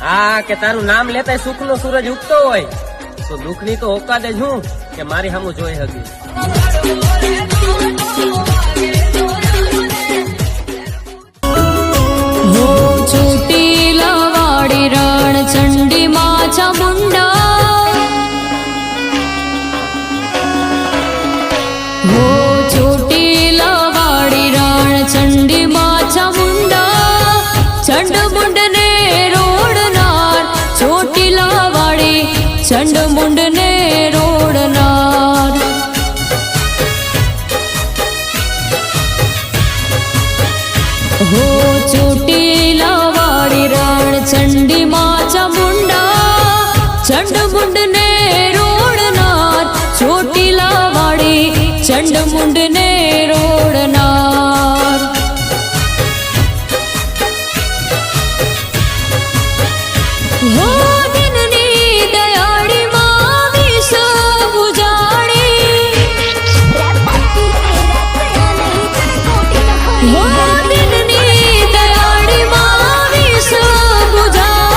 હા કે તારું નામ લેતા સુખ નો સૂરજ ઉગતો હોય તો દુઃખ ની તો ઓકાદે જ હું કે મારી સામું જોઈ હકી। હો ચોટીલા વાળી રણ ચંડી માં ચામુંડા, હો ચોટીલા વાળી રણ ચંડી માં ચામુંડા, ચંડ મુંડ ને રોડનાર ચોટીલા વાળી ચંડ મુંડ ને રોડનાર। હો ચોટીલા વાળી રણ ચંડી માં ચામુંડા, ચંડ મુંડ ને રોડનાર ચોટીલા વાળી ચંડ મુંડ ને રોડનાર। હો